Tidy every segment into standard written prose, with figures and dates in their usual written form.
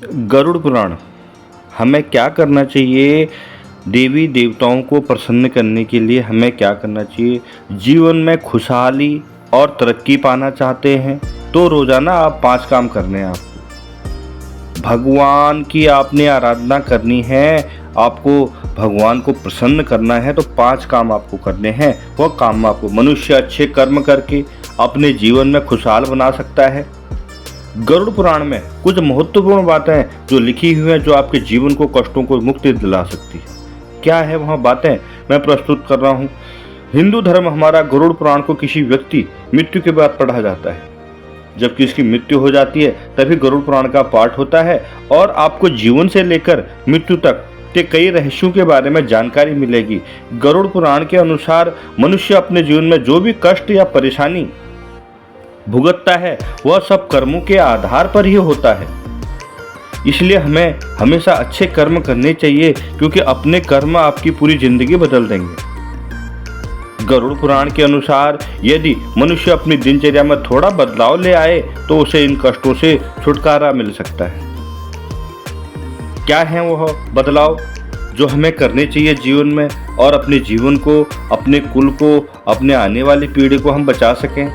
गरुड़ पुराण। हमें क्या करना चाहिए? देवी देवताओं को प्रसन्न करने के लिए हमें क्या करना चाहिए? जीवन में खुशहाली और तरक्की पाना चाहते हैं तो रोजाना आप 5 काम करने हैं। आपको भगवान की आपने आराधना करनी है, आपको भगवान को प्रसन्न करना है तो 5 काम आपको करने हैं। वह काम आपको मनुष्य अच्छे कर्म करके अपने जीवन में खुशहाल बना सकता है। गरुड़ पुराण में कुछ महत्वपूर्ण बातें जो लिखी हुई हैं, जो आपके जीवन को कष्टों को मुक्ति दिला सकती है। क्या है वह बातें, मैं प्रस्तुत कर रहा हूँ। हिंदू धर्म हमारा गरुड़ पुराण को किसी व्यक्ति मृत्यु के बाद पढ़ा जाता है। जब किसकी मृत्यु हो जाती है तभी गरुड़ पुराण का पाठ होता है और आपको जीवन से लेकर मृत्यु तक के कई रहस्यों के बारे में जानकारी मिलेगी। गरुड़ पुराण के अनुसार मनुष्य अपने जीवन में जो भी कष्ट या परेशानी भुगतता है वह सब कर्मों के आधार पर ही होता है। इसलिए हमें हमेशा अच्छे कर्म करने चाहिए, क्योंकि अपने कर्म आपकी पूरी जिंदगी बदल देंगे। गरुड़ पुराण के अनुसार यदि मनुष्य अपनी दिनचर्या में थोड़ा बदलाव ले आए तो उसे इन कष्टों से छुटकारा मिल सकता है। क्या है वह बदलाव जो हमें करने चाहिए जीवन में, और अपने जीवन को, अपने कुल को, अपने आने वाली पीढ़ी को हम बचा सकें?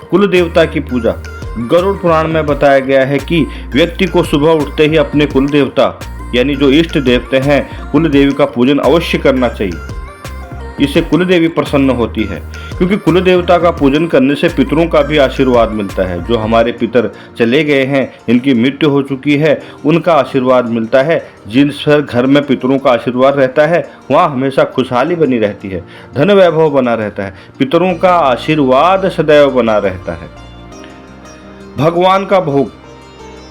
कुल देवता की पूजा। गरुड़ पुराण में बताया गया है कि व्यक्ति को सुबह उठते ही अपने कुल देवता यानी जो इष्ट देवते हैं कुल देवी का पूजन अवश्य करना चाहिए। इससे कुल देवी प्रसन्न होती है, क्योंकि कुल देवता का पूजन करने से पितरों का भी आशीर्वाद मिलता है। जो हमारे पितर चले गए हैं, इनकी मृत्यु हो चुकी है, उनका आशीर्वाद मिलता है। जिन पर घर में पितरों का आशीर्वाद रहता है वहाँ हमेशा खुशहाली बनी रहती है, धन वैभव बना रहता है, पितरों का आशीर्वाद सदैव बना रहता है। भगवान का भोग।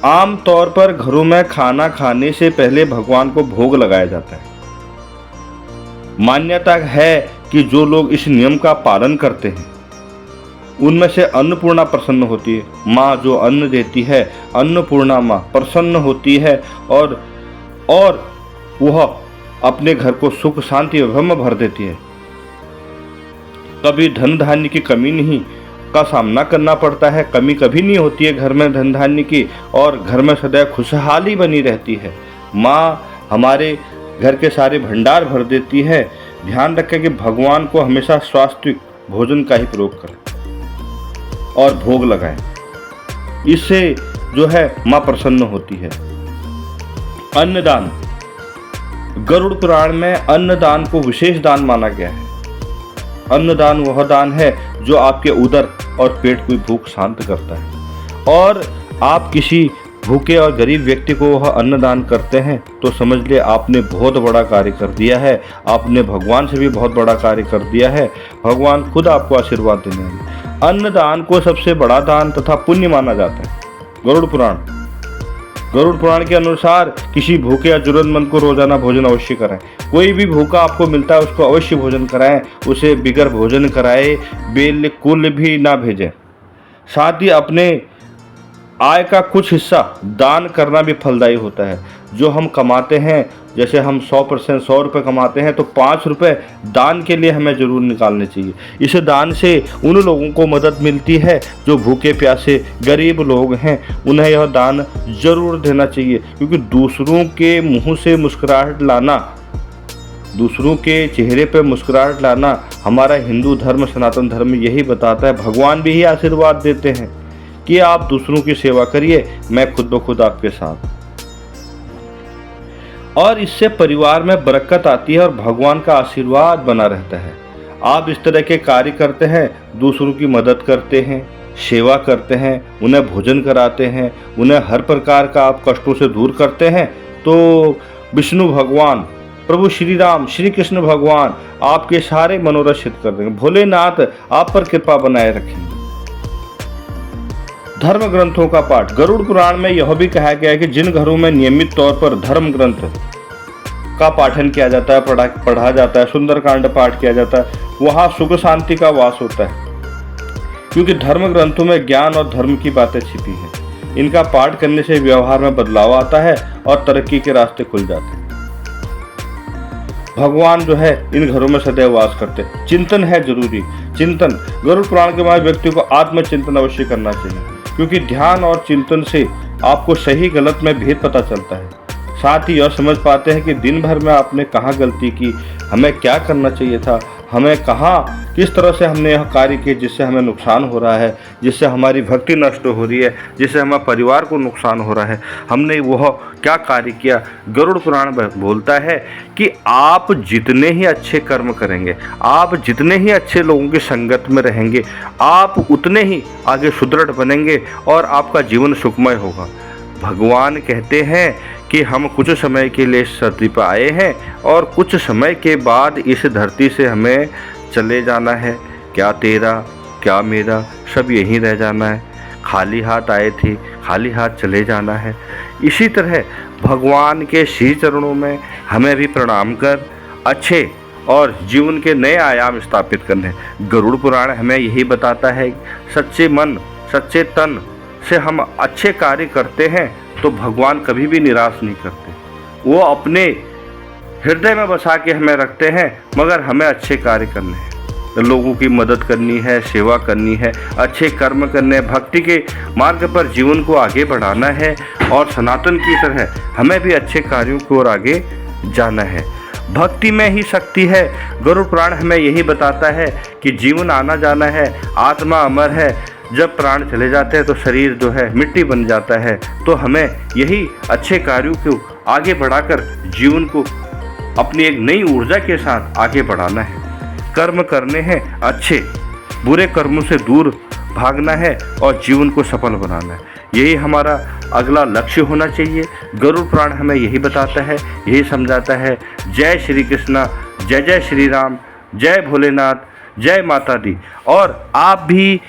आम तौर पर घरों में खाना खाने से पहले भगवान को भोग लगाया जाता है। मान्यता है कि जो लोग इस नियम का पालन करते हैं उनमें से अन्नपूर्णा प्रसन्न होती है। माँ जो अन्न देती है, अन्नपूर्णा माँ प्रसन्न होती है और वह अपने घर को सुख शांति एवं में भर देती है। कभी धन धान्य की कमी नहीं का सामना करना पड़ता है, कमी कभी नहीं होती है घर में धन धान्य की, और घर में सदैव खुशहाली बनी रहती है। माँ हमारे घर के सारे भंडार भर देती है। ध्यान रखें कि भगवान को हमेशा स्वास्थ्य भोजन का ही प्रयोग करें और भोग लगाएं। इससे जो है माँ प्रसन्न होती है। अन्नदान। गरुड़ पुराण में अन्नदान को विशेष दान माना गया है। अन्नदान वह दान है जो आपके उदर और पेट की भूख शांत करता है, और आप किसी भूखे और गरीब व्यक्ति को वह अन्नदान करते हैं तो समझ ले आपने बहुत बड़ा कार्य कर दिया है। आपने भगवान से भी बहुत बड़ा कार्य कर दिया है। भगवान खुद आपको आशीर्वाद देने हैं। अन्नदान को सबसे बड़ा दान तथा पुण्य माना जाता है। गरुड़ पुराण के अनुसार किसी भूखे या जरूरतमंद को रोजाना भोजन अवश्य कराएं। कोई भी भूखा आपको मिलता है उसको अवश्य भोजन कराएं, उसे बिगर भोजन कराए बिल्कुल भी ना भेजें। साथ ही अपने आय का कुछ हिस्सा दान करना भी फलदायी होता है। जो हम कमाते हैं, जैसे हम 100% 100 रुपये कमाते हैं तो 5 रुपये दान के लिए हमें ज़रूर निकालने चाहिए। इस दान से उन लोगों को मदद मिलती है जो भूखे प्यासे गरीब लोग हैं, उन्हें यह दान जरूर देना चाहिए, क्योंकि दूसरों के मुंह से मुस्कुराहट लाना, दूसरों के चेहरे पर मुस्कुराहट लाना हमारा हिंदू धर्म, सनातन धर्म यही बताता है। भगवान भी यही आशीर्वाद देते हैं कि आप दूसरों की सेवा करिए, मैं खुद ब खुद आपके साथ। और इससे परिवार में बरकत आती है और भगवान का आशीर्वाद बना रहता है। आप इस तरह के कार्य करते हैं, दूसरों की मदद करते हैं, सेवा करते हैं, उन्हें भोजन कराते हैं, उन्हें हर प्रकार का आप कष्टों से दूर करते हैं, तो विष्णु भगवान, प्रभु श्री राम, श्री कृष्ण भगवान आपके सारे मनोरथ सिद्ध कर देंगे। भोलेनाथ आप पर कृपा बनाए रखेंगे। धर्म ग्रंथों का पाठ। गरुड़ पुराण में यह भी कहा गया है कि जिन घरों में नियमित तौर पर धर्म ग्रंथ का पाठन किया जाता है, पढ़ा जाता है, सुंदरकांड पाठ किया जाता है, वहाँ सुख शांति का वास होता है, क्योंकि धर्म ग्रंथों में ज्ञान और धर्म की बातें छिपी हैं। इनका पाठ करने से व्यवहार में बदलाव आता है और तरक्की के रास्ते खुल जाते हैं। भगवान जो है इन घरों में सदैव वास करते हैं। चिंतन है जरूरी। चिंतन। गरुड़ पुराण के बाद व्यक्ति को आत्मचिंतन अवश्य करना चाहिए, क्योंकि ध्यान और चिंतन से आपको सही गलत में भेद पता चलता है। साथ ही यह समझ पाते हैं कि दिन भर में आपने कहाँ गलती की, हमें क्या करना चाहिए था, हमें कहाँ किस तरह से हमने यह कार्य किए जिससे हमें नुकसान हो रहा है, जिससे हमारी भक्ति नष्ट हो रही है, जिससे हमारे परिवार को नुकसान हो रहा है, हमने वह क्या कार्य किया। गरुड़ पुराण बोलता है कि आप जितने ही अच्छे कर्म करेंगे, आप जितने ही अच्छे लोगों की संगत में रहेंगे, आप उतने ही आगे सुदृढ़ बनेंगे और आपका जीवन सुखमय होगा। भगवान कहते हैं कि हम कुछ समय के लिए इस धरती पर आए हैं और कुछ समय के बाद इस धरती से हमें चले जाना है। क्या तेरा क्या मेरा, सब यहीं रह जाना है। खाली हाथ आए थे, खाली हाथ चले जाना है। इसी तरह भगवान के श्री चरणों में हमें भी प्रणाम कर अच्छे और जीवन के नए आयाम स्थापित करने। गरुड़ पुराण हमें यही बताता है, सच्चे मन सच्चे तन से हम अच्छे कार्य करते हैं तो भगवान कभी भी निराश नहीं करते। वो अपने हृदय में बसा के हमें रखते हैं, मगर हमें अच्छे कार्य करने हैं, लोगों की मदद करनी है, सेवा करनी है, अच्छे कर्म करने हैं, भक्ति के मार्ग पर जीवन को आगे बढ़ाना है और सनातन की तरह हमें भी अच्छे कार्यों की ओर आगे जाना है। भक्ति में ही शक्ति है। गरुड़ पुराण हमें यही बताता है कि जीवन आना जाना है, आत्मा अमर है। जब प्राण चले जाते हैं तो शरीर जो है मिट्टी बन जाता है। तो हमें यही अच्छे कार्यों को आगे बढ़ाकर जीवन को अपनी एक नई ऊर्जा के साथ आगे बढ़ाना है। कर्म करने हैं अच्छे, बुरे कर्मों से दूर भागना है और जीवन को सफल बनाना है। यही हमारा अगला लक्ष्य होना चाहिए। गरुड़ पुराण हमें यही बताता है, यही समझाता है। जय श्री कृष्णा, जय जय श्री राम, जय भोलेनाथ, जय माता दी। और आप भी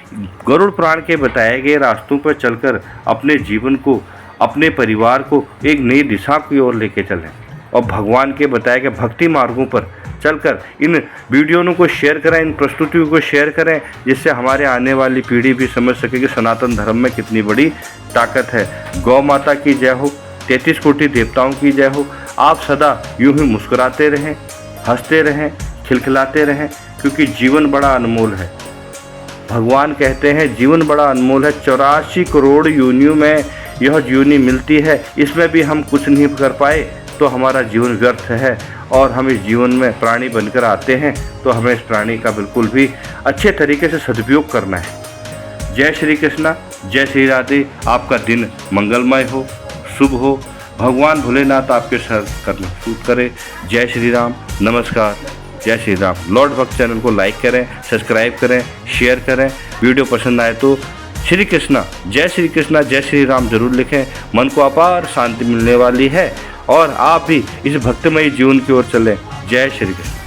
गरुड़ पुराण के बताए गए रास्तों पर चलकर अपने जीवन को, अपने परिवार को एक नई दिशा की ओर लेके चलें और भगवान के बताए गए भक्ति मार्गों पर चलकर इन वीडियों को शेयर करें, इन प्रस्तुतियों को शेयर करें, जिससे हमारे आने वाली पीढ़ी भी समझ सके कि सनातन धर्म में कितनी बड़ी ताकत है। गौ माता की जय हो, 33 कोटि देवताओं की जय हो। आप सदा यूं ही मुस्कुराते रहें, हंसते रहें, खिलखिलाते रहें, क्योंकि जीवन बड़ा अनमोल है। भगवान कहते हैं जीवन बड़ा अनमोल है। 84 करोड़ योनियों में यह योनि मिलती है, इसमें भी हम कुछ नहीं कर पाए तो हमारा जीवन व्यर्थ है। और हम इस जीवन में प्राणी बनकर आते हैं तो हमें इस प्राणी का बिल्कुल भी अच्छे तरीके से सदुपयोग करना है। जय श्री कृष्णा, जय श्री राधे। आपका दिन मंगलमय हो, शुभ हो। भगवान भोलेनाथ आपके सर करना सूट करे। जय श्री राम, नमस्कार, जय श्री राम। लॉर्ड भक्त चैनल को लाइक करें, सब्सक्राइब करें, शेयर करें। वीडियो पसंद आए तो श्री कृष्णा, जय श्री कृष्णा, जय श्री राम जरूर लिखें। मन को अपार शांति मिलने वाली है और आप भी इस भक्तिमय जीवन की ओर चलें। जय श्री कृष्ण।